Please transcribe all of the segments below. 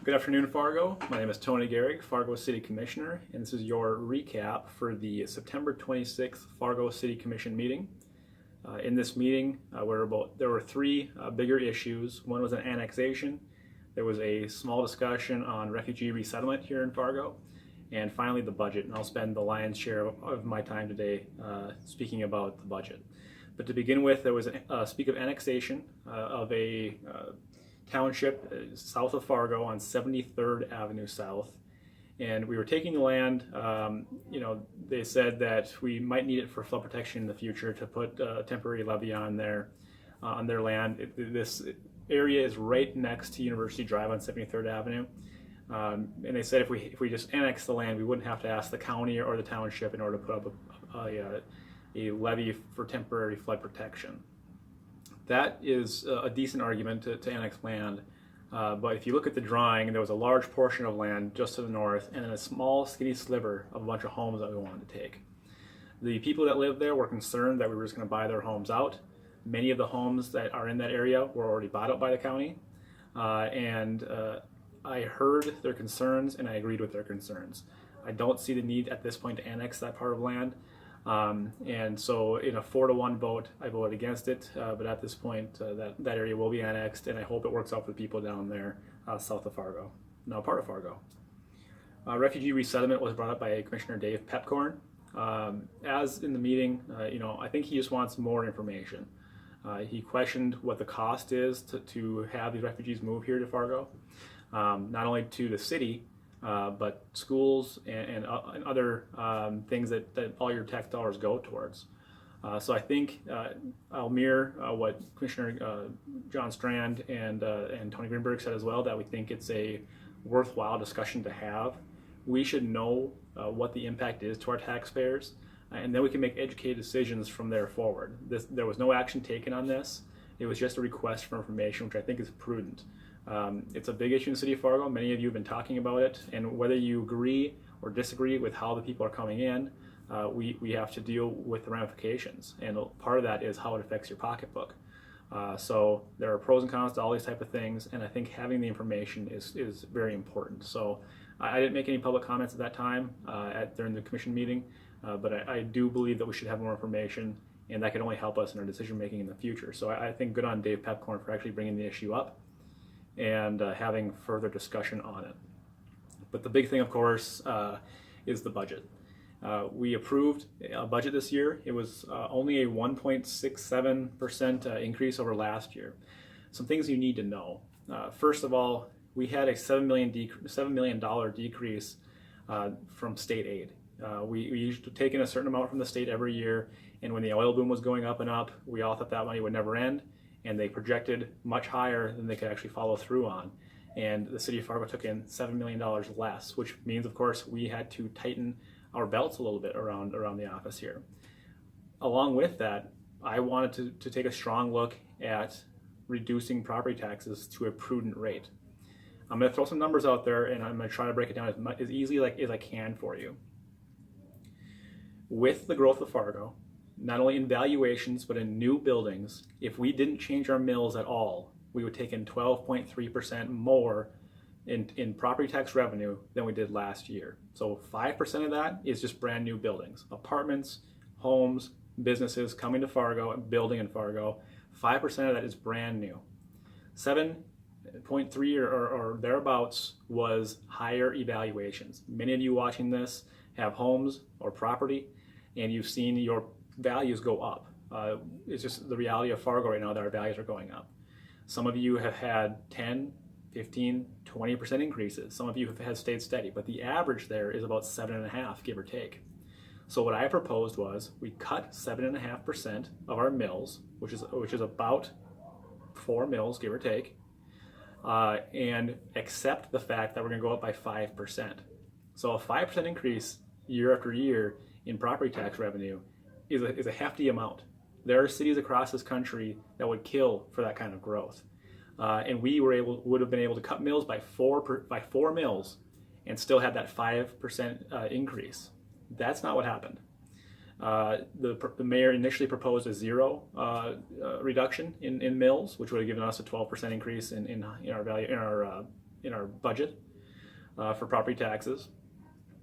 Good afternoon, Fargo. My name is Tony Gehrig, Fargo City Commissioner, and this is your recap for the September 26th Fargo City Commission meeting. In this meeting, there were three bigger issues. One was an annexation. There was a small discussion on refugee resettlement here in Fargo, and finally the budget. And I'll spend the lion's share of my time today speaking about the budget. But to begin with, there was speak of annexation of a township south of Fargo on 73rd Avenue South, and we were taking the land. They said that we might need it for flood protection in the future to put a temporary levee on their land. This area is right next to University Drive on 73rd Avenue, and they said if we just annex the land, we wouldn't have to ask the county or the township in order to put up a levee for temporary flood protection. That is a decent argument to annex land, but if you look at the drawing, there was a large portion of land just to the north and then a small skinny sliver of a bunch of homes that we wanted to take. The people that lived there were concerned that we were just going to buy their homes out. Many of the homes that are in that area were already bought out by the county, and I heard their concerns and I agreed with their concerns. I don't see the need at this point to annex that part of land. And so in a 4-1 vote, I voted against it, but at this point that area will be annexed, and I hope it works out for the people down there south of Fargo, now part of Fargo. Refugee resettlement was brought up by Commissioner Dave Pepcorn. As in the meeting, I think he just wants more information. He questioned what the cost is to have these refugees move here to Fargo, not only to the city, but schools and other things that all your tax dollars go towards. So I think I'll mirror what Commissioner John Strand and Tony Gehrig said as well, that we think it's a worthwhile discussion to have. We should know what the impact is to our taxpayers, and then we can make educated decisions from there forward. There was no action taken on this. It was just a request for information, which I think is prudent. It's a big issue in the city of Fargo. Many of you have been talking about it, and whether you agree or disagree with how the people are coming in, we have to deal with the ramifications, and part of that is how it affects your pocketbook. So there are pros and cons to all these type of things, and I think having the information is very important. So I didn't make any public comments at that time during the commission meeting, but I do believe that we should have more information, and that can only help us in our decision making in the future. So I think good on Dave Pepcorn for actually bringing the issue up and having further discussion on it. But the big thing, of course, is the budget. We approved a budget this year. It was only a 1.67% increase over last year. Some things you need to know. First of all, we had a $7 million decrease from state aid. We usually take in a certain amount from the state every year, and when the oil boom was going up and up, we all thought that money would never end, and they projected much higher than they could actually follow through on. And the city of Fargo took in $7 million less, which means, of course, we had to tighten our belts a little bit around the office here. Along with that, I wanted to take a strong look at reducing property taxes to a prudent rate. I'm going to throw some numbers out there, and I'm going to try to break it down as easily as I can for you. With the growth of Fargo, not only in valuations, but in new buildings, if we didn't change our mills at all, we would take in 12.3% more in property tax revenue than we did last year. So 5% of that is just brand new buildings, apartments, homes, businesses coming to Fargo and building in Fargo. 5% of that is brand new. 7.3 or thereabouts was higher evaluations. Many of you watching this have homes or property, and you've seen your values go up. It's just the reality of Fargo right now that our values are going up. Some of you have had 10, 15, 20% increases. Some of you have stayed steady, but the average there is about 7.5%, give or take. So what I proposed was we cut 7.5% of our mills, which is about 4 mills, give or take, and accept the fact that we're going to go up by 5%. So a 5% increase year after year in property tax revenue is a hefty amount. There are cities across this country that would kill for that kind of growth, and we would have been able to cut mills by 4 mills and still have that 5% increase. That's not what happened. The mayor initially proposed a zero reduction in mills, which would have given us a 12% increase in our value in our budget for property taxes.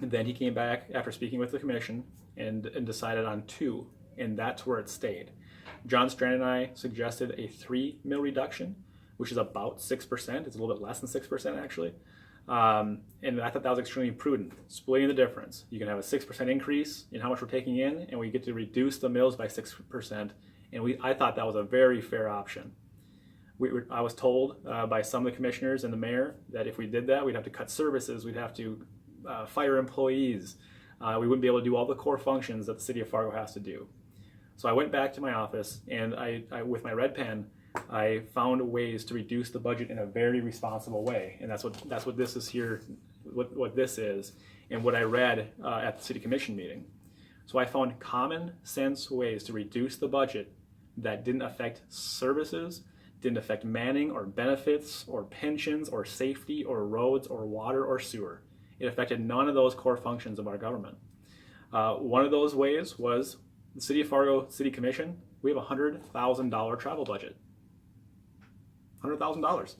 And then he came back after speaking with the commission and decided on 2, and that's where it stayed. John Strand and I suggested a 3 mil reduction, which is about 6%. It's a little bit less than 6% actually. And I thought that was extremely prudent, splitting the difference. You can have a 6% increase in how much we're taking in, and we get to reduce the mills by 6%. And I thought that was a very fair option. I was told by some of the commissioners and the mayor that if we did that, we'd have to cut services, we'd have to fire employees. We wouldn't be able to do all the core functions that the city of Fargo has to do. So I went back to my office, and I with my red pen, I found ways to reduce the budget in a very responsible way, and that's what this is here, what this is, and what I read at the city commission meeting. So I found common sense ways to reduce the budget that didn't affect services, didn't affect manning or benefits or pensions or safety or roads or water or sewer. It affected none of those core functions of our government. One of those ways was the City of Fargo City Commission. We have a $100,000 travel budget. $100,000.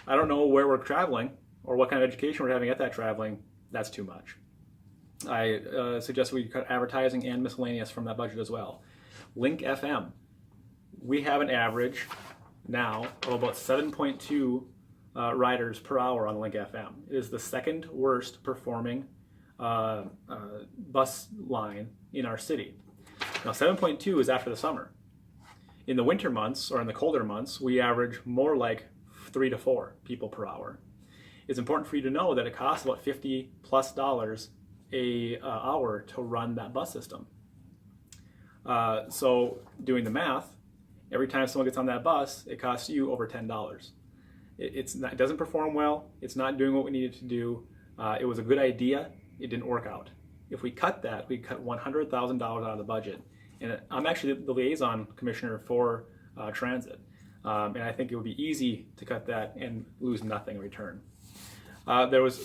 I don't know where we're traveling or what kind of education we're having at that traveling. That's too much. I suggest we cut advertising and miscellaneous from that budget as well. Link FM. We have an average now of about 7.2 riders per hour on Link FM. It is the second worst performing bus line in our city. Now 7.2 is after the summer. In the winter months or in the colder months, we average more like 3 to 4 people per hour. It's important for you to know that it costs about $50+ a hour to run that bus system. So doing the math, every time someone gets on that bus, it costs you over $10. It doesn't perform well. It's not doing what we needed to do. It was a good idea. It didn't work out. If we cut that, we cut $100,000 out of the budget. And I'm actually the liaison commissioner for transit. And I think it would be easy to cut that and lose nothing in return. There's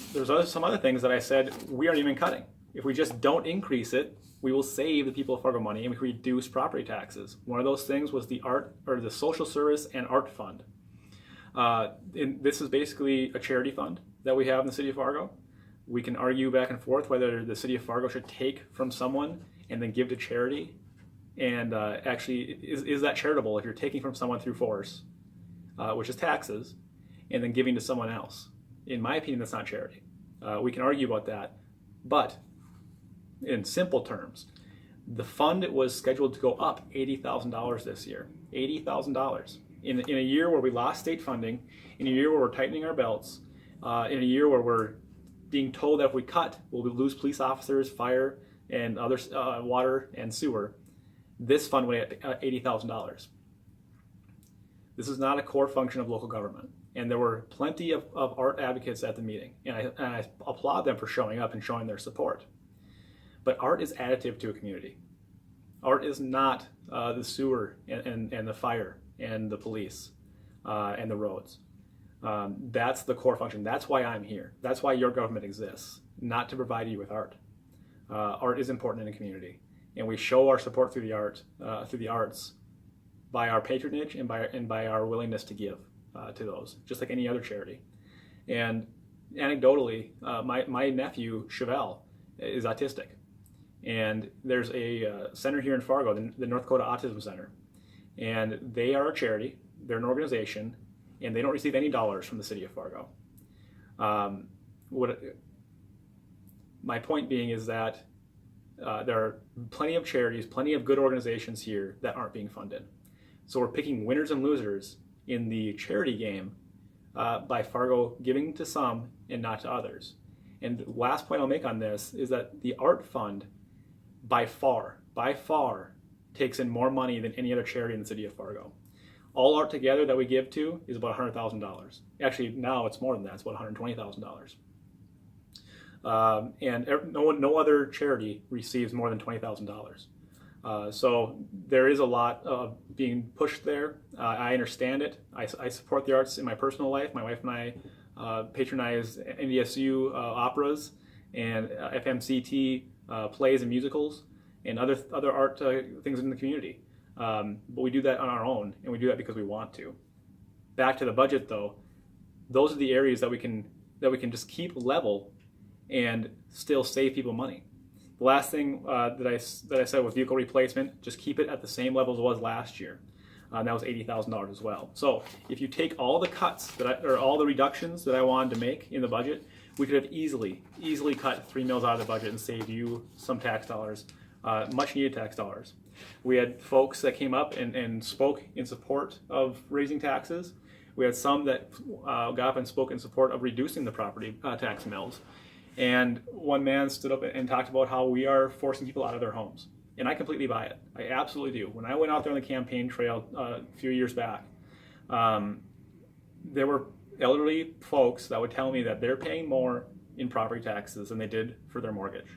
some other things that I said we aren't even cutting. If we just don't increase it, we will save the people of Fargo money and we can reduce property taxes. One of those things was the social service and art fund. And this is basically a charity fund that we have in the city of Fargo. We can argue back and forth whether the city of Fargo should take from someone and then give to charity. And actually, is that charitable if you're taking from someone through force, which is taxes, and then giving to someone else? In my opinion, that's not charity. We can argue about that. But in simple terms, the fund was scheduled to go up $80,000 this year. $80,000. In a year where we lost state funding, in a year where we're tightening our belts, in a year where we're being told that if we cut, we'll lose police officers, fire, and other water and sewer, this fund went at $80,000. This is not a core function of local government. And there were plenty of art advocates at the meeting. And I applaud them for showing up and showing their support. But art is additive to a community. Art is not the sewer and the fire and the police and the roads. That's the core function. That's why I'm here. That's why your government exists, not to provide you with art. Art is important in a community. And we show our support through the arts, by our patronage and by our willingness to give to those, just like any other charity. And anecdotally, my nephew Chevelle is autistic, and there's a center here in Fargo, the North Dakota Autism Center, and they are a charity. They're an organization, and they don't receive any dollars from the city of Fargo. My point being is that there are plenty of charities, plenty of good organizations here that aren't being funded. So we're picking winners and losers in the charity game by Fargo giving to some and not to others. And the last point I'll make on this is that the art fund by far takes in more money than any other charity in the city of Fargo. All art together that we give to is about $100,000. Actually, now it's more than that. It's about $120,000. And no other charity receives more than $20,000. So there is a lot being pushed there. I understand it. I support the arts in my personal life. My wife and I patronize NDSU operas and FMCT plays and musicals and other art things in the community. But we do that on our own, and we do that because we want to. Back to the budget, though, those are the areas that we can that we can just keep level and still save people money. The last thing that I said with vehicle replacement, just keep it at the same level as it was last year. And that was $80,000 as well. So if you take all the cuts or all the reductions that I wanted to make in the budget, we could have easily cut $3 million out of the budget and saved you some tax dollars, much needed tax dollars. We had folks that came up and spoke in support of raising taxes. We had some that got up and spoke in support of reducing the property tax mills. And one man stood up and talked about how we are forcing people out of their homes. And I completely buy it. I absolutely do. When I went out there on the campaign trail a few years back, there were elderly folks that would tell me that they're paying more in property taxes than they did for their mortgage.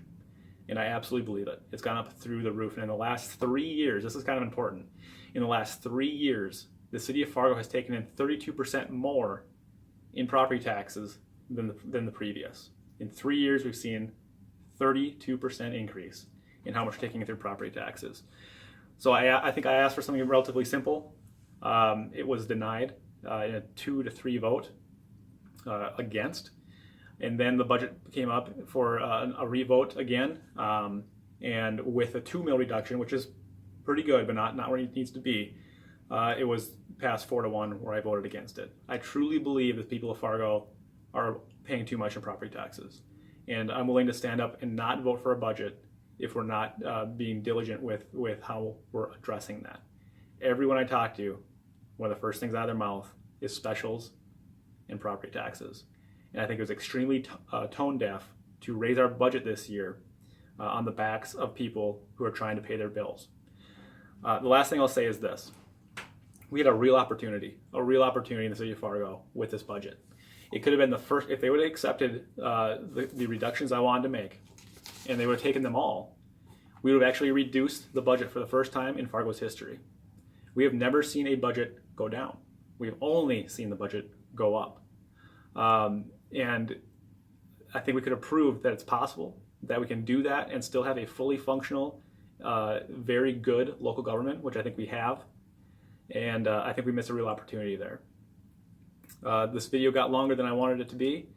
And I absolutely believe it. It's gone up through the roof. And in the last 3 years, this is kind of important, in the last 3 years, the city of Fargo has taken in 32% more in property taxes than the previous. In 3 years, we've seen 32% increase in how much we're taking through property taxes. So I think I asked for something relatively simple. It was denied in a 2-3 vote against. And then the budget came up for a revote again, and with a 2 mil reduction, which is pretty good, but not where it needs to be. It was passed 4-1, where I voted against it. I truly believe that people of Fargo are paying too much in property taxes, and I'm willing to stand up and not vote for a budget if we're not being diligent with how we're addressing that. Everyone I talk to, one of the first things out of their mouth is specials and property taxes. And I think it was extremely tone deaf to raise our budget this year on the backs of people who are trying to pay their bills. The last thing I'll say is this. We had a real opportunity in the city of Fargo with this budget. It could have been the first, if they would have accepted the reductions I wanted to make, and they would have taken them all, we would have actually reduced the budget for the first time in Fargo's history. We have never seen a budget go down. We have only seen the budget go up. And I think we could have proved that it's possible, that we can do that and still have a fully functional, very good local government, which I think we have. And I think we missed a real opportunity there. This video got longer than I wanted it to be.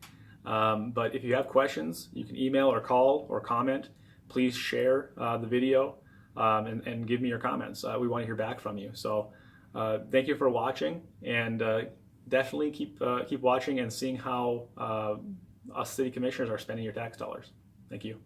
But if you have questions, you can email or call or comment. Please share the video and give me your comments. We want to hear back from you. So thank you for watching, and definitely keep watching and seeing how us city commissioners are spending your tax dollars. Thank you.